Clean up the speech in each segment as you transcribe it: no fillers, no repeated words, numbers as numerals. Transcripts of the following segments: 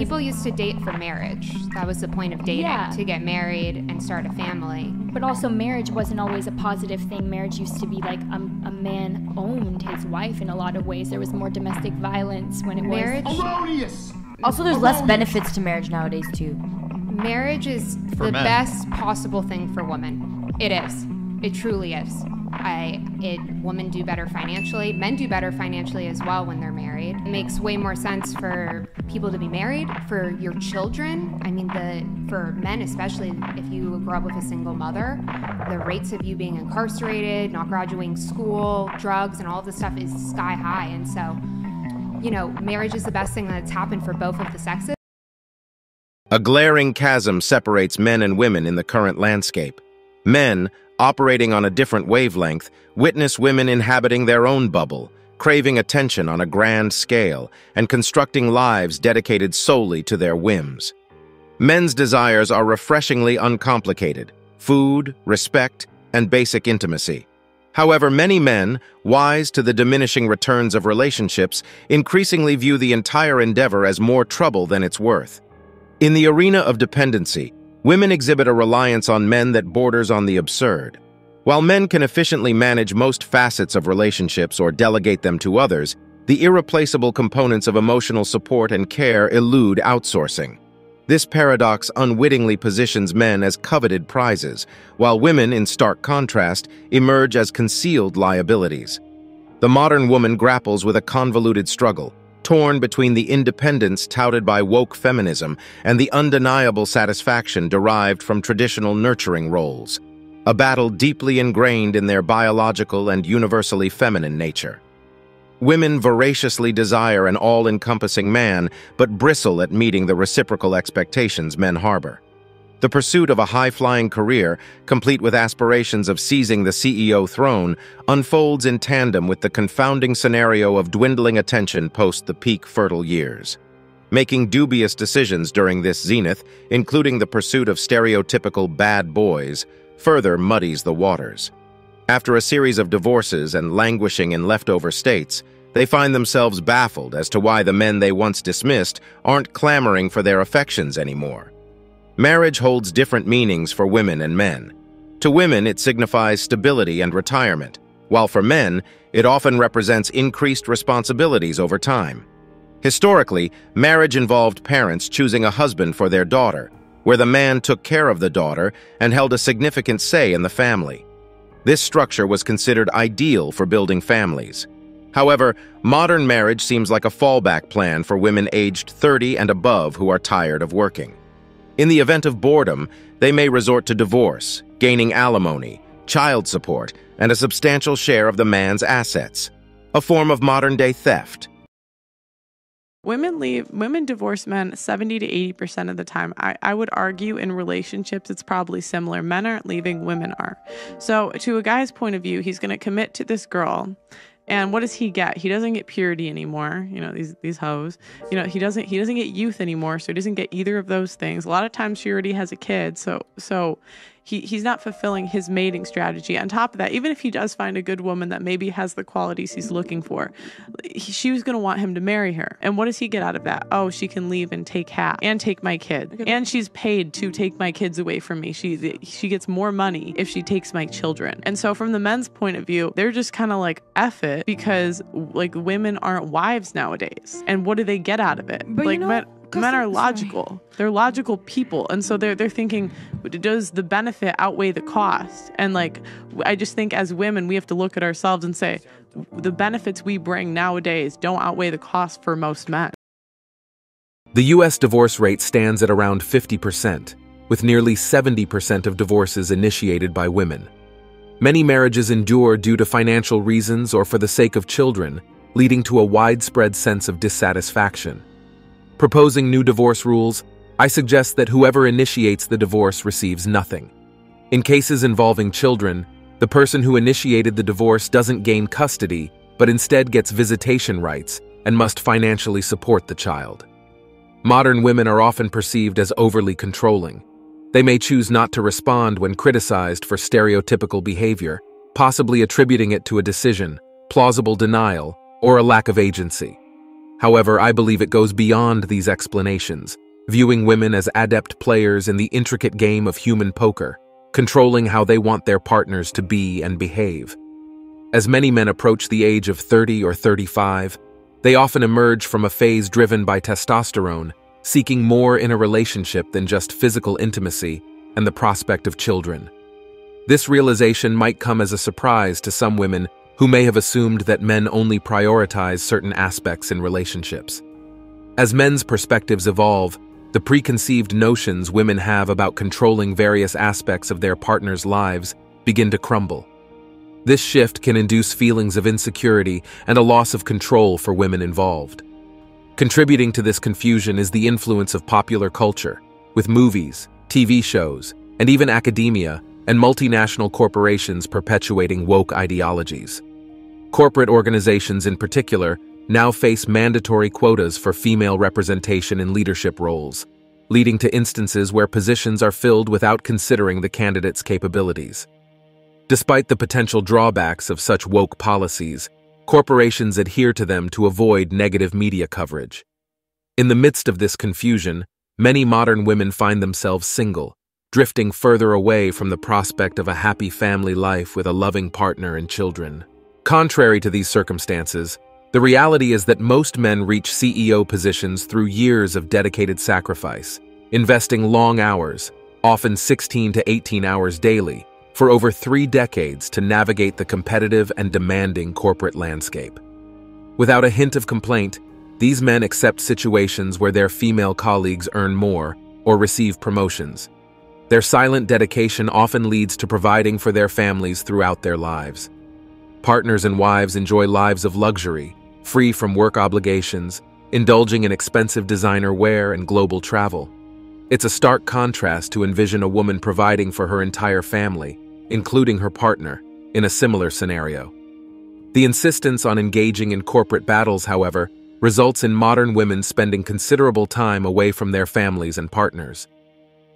People used to date for marriage. That was the point of dating, to get married and start a family. But also marriage wasn't always a positive thing. Marriage used to be like a man owned his wife in a lot of ways. There was more domestic violence when it was... Erroneous! Also, there's less benefits to marriage nowadays, too. Marriage is the best possible thing for women. It is. It truly is. Women do better financially. Men do better financially as well when they're married. It makes way more sense for people to be married, for your children. I mean, for men especially, if you grow up with a single mother, the rates of you being incarcerated, not graduating school, drugs, and all this stuff is sky high. And so, you know, marriage is the best thing that's happened for both of the sexes. A glaring chasm separates men and women in the current landscape. Men, operating on a different wavelength, witness women inhabiting their own bubble, craving attention on a grand scale, and constructing lives dedicated solely to their whims. Men's desires are refreshingly uncomplicated: food, respect, and basic intimacy. However, many men, wise to the diminishing returns of relationships, increasingly view the entire endeavor as more trouble than it's worth. In the arena of dependency, women exhibit a reliance on men that borders on the absurd. While men can efficiently manage most facets of relationships or delegate them to others, the irreplaceable components of emotional support and care elude outsourcing. This paradox unwittingly positions men as coveted prizes, while women, in stark contrast, emerge as concealed liabilities. The modern woman grapples with a convoluted struggle, torn between the independence touted by woke feminism and the undeniable satisfaction derived from traditional nurturing roles, a battle deeply ingrained in their biological and universally feminine nature. Women voraciously desire an all-encompassing man, but bristle at meeting the reciprocal expectations men harbor. The pursuit of a high-flying career, complete with aspirations of seizing the CEO throne, unfolds in tandem with the confounding scenario of dwindling attention post the peak fertile years. Making dubious decisions during this zenith, including the pursuit of stereotypical bad boys, further muddies the waters. After a series of divorces and languishing in leftover states, they find themselves baffled as to why the men they once dismissed aren't clamoring for their affections anymore. Marriage holds different meanings for women and men. To women, it signifies stability and retirement, while for men, it often represents increased responsibilities over time. Historically, marriage involved parents choosing a husband for their daughter, where the man took care of the daughter and held a significant say in the family. This structure was considered ideal for building families. However, modern marriage seems like a fallback plan for women aged 30 and above who are tired of working. In the event of boredom, they may resort to divorce, gaining alimony, child support, and a substantial share of the man's assets, a form of modern-day theft. Women divorce men 70 to 80% of the time. I would argue in relationships, it's probably similar. Men aren't leaving, women are. So to a guy's point of view, he's going to commit to this girl. And what does he get? He doesn't get purity anymore. You know, these hoes. You know, he doesn't get youth anymore, so he doesn't get either of those things. A lot of times she already has a kid, so he's not fulfilling his mating strategy. On top of that, even if he does find a good woman that maybe has the qualities he's looking for, she was going to want him to marry her. And what does he get out of that? Oh, she can leave and take half and take my kid. And she's paid to take my kids away from me. She gets more money if she takes my children. And so from the men's point of view, they're just kind of like, F it, because like women aren't wives nowadays. And what do they get out of it? But like you know, men are logical. They're logical people. And so they're thinking, does the benefit outweigh the cost? And like, I just think as women, we have to look at ourselves and say, the benefits we bring nowadays don't outweigh the cost for most men. The U.S. divorce rate stands at around 50%, with nearly 70% of divorces initiated by women. Many marriages endure due to financial reasons or for the sake of children, leading to a widespread sense of dissatisfaction. Proposing new divorce rules, I suggest that whoever initiates the divorce receives nothing. In cases involving children, the person who initiated the divorce doesn't gain custody, but instead gets visitation rights and must financially support the child. Modern women are often perceived as overly controlling. They may choose not to respond when criticized for stereotypical behavior, possibly attributing it to a decision, plausible denial, or a lack of agency. However, I believe it goes beyond these explanations, viewing women as adept players in the intricate game of human poker, controlling how they want their partners to be and behave. As many men approach the age of 30 or 35, they often emerge from a phase driven by testosterone, seeking more in a relationship than just physical intimacy and the prospect of children. This realization might come as a surprise to some women who may have assumed that men only prioritize certain aspects in relationships. As men's perspectives evolve, the preconceived notions women have about controlling various aspects of their partner's lives begin to crumble. This shift can induce feelings of insecurity and a loss of control for women involved. Contributing to this confusion is the influence of popular culture, with movies, TV shows, and even academia and multinational corporations perpetuating woke ideologies. Corporate organizations in particular now face mandatory quotas for female representation in leadership roles, leading to instances where positions are filled without considering the candidate's capabilities. Despite the potential drawbacks of such woke policies, corporations adhere to them to avoid negative media coverage. In the midst of this confusion, many modern women find themselves single, drifting further away from the prospect of a happy family life with a loving partner and children. Contrary to these circumstances, the reality is that most men reach CEO positions through years of dedicated sacrifice, investing long hours, often 16 to 18 hours daily, for over 3 decades to navigate the competitive and demanding corporate landscape. Without a hint of complaint, these men accept situations where their female colleagues earn more or receive promotions. Their silent dedication often leads to providing for their families throughout their lives. Partners and wives enjoy lives of luxury, free from work obligations, indulging in expensive designer wear and global travel. It's a stark contrast to envision a woman providing for her entire family, including her partner, in a similar scenario. The insistence on engaging in corporate battles, however, results in modern women spending considerable time away from their families and partners.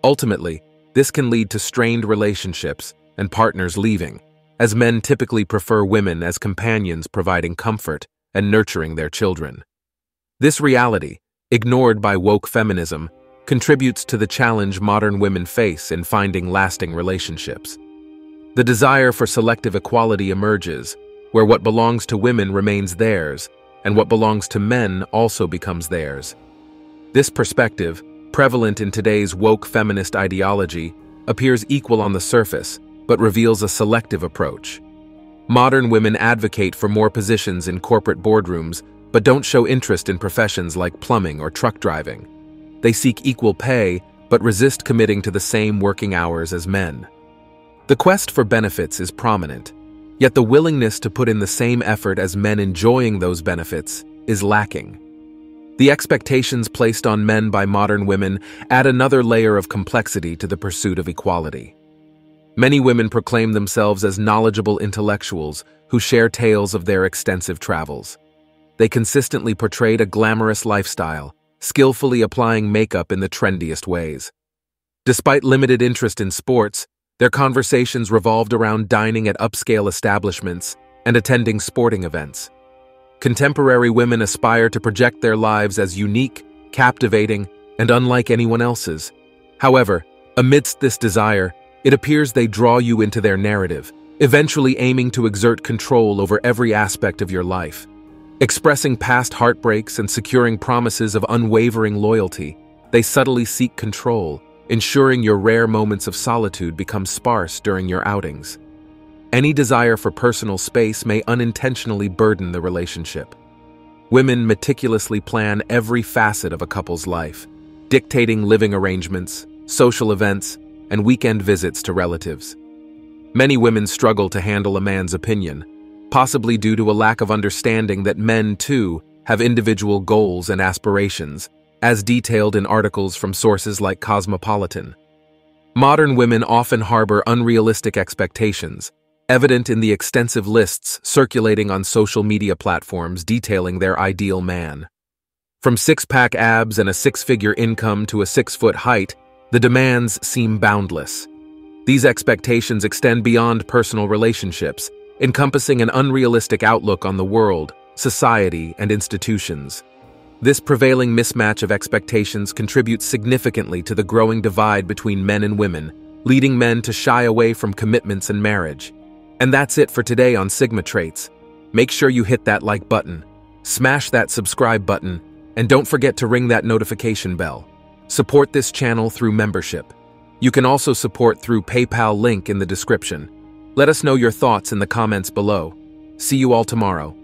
Ultimately, this can lead to strained relationships and partners leaving, as men typically prefer women as companions providing comfort and nurturing their children. This reality, ignored by woke feminism, contributes to the challenge modern women face in finding lasting relationships. The desire for selective equality emerges, where what belongs to women remains theirs, and what belongs to men also becomes theirs. This perspective, prevalent in today's woke feminist ideology, appears equal on the surface, but reveals a selective approach. Modern women advocate for more positions in corporate boardrooms, but don't show interest in professions like plumbing or truck driving. They seek equal pay, but resist committing to the same working hours as men. The quest for benefits is prominent, yet the willingness to put in the same effort as men enjoying those benefits is lacking. The expectations placed on men by modern women add another layer of complexity to the pursuit of equality. Many women proclaim themselves as knowledgeable intellectuals who share tales of their extensive travels. They consistently portrayed a glamorous lifestyle, skillfully applying makeup in the trendiest ways. Despite limited interest in sports, their conversations revolved around dining at upscale establishments and attending sporting events. Contemporary women aspire to project their lives as unique, captivating, and unlike anyone else's. However, amidst this desire, it appears they draw you into their narrative, eventually aiming to exert control over every aspect of your life. Expressing past heartbreaks and securing promises of unwavering loyalty, they subtly seek control, ensuring your rare moments of solitude become sparse during your outings. Any desire for personal space may unintentionally burden the relationship. Women meticulously plan every facet of a couple's life, dictating living arrangements, social events, and weekend visits to relatives. Many women struggle to handle a man's opinion, possibly due to a lack of understanding that men, too, have individual goals and aspirations, as detailed in articles from sources like Cosmopolitan. Modern women often harbor unrealistic expectations, evident in the extensive lists circulating on social media platforms detailing their ideal man. From six-pack abs and a six-figure income to a 6-foot height, the demands seem boundless. These expectations extend beyond personal relationships, encompassing an unrealistic outlook on the world, society, and institutions. This prevailing mismatch of expectations contributes significantly to the growing divide between men and women, leading men to shy away from commitments and marriage. And that's it for today on Sigma Traits. Make sure you hit that like button, smash that subscribe button, and don't forget to ring that notification bell. Support this channel through membership. You can also support through PayPal link in the description. Let us know your thoughts in the comments below. See you all tomorrow.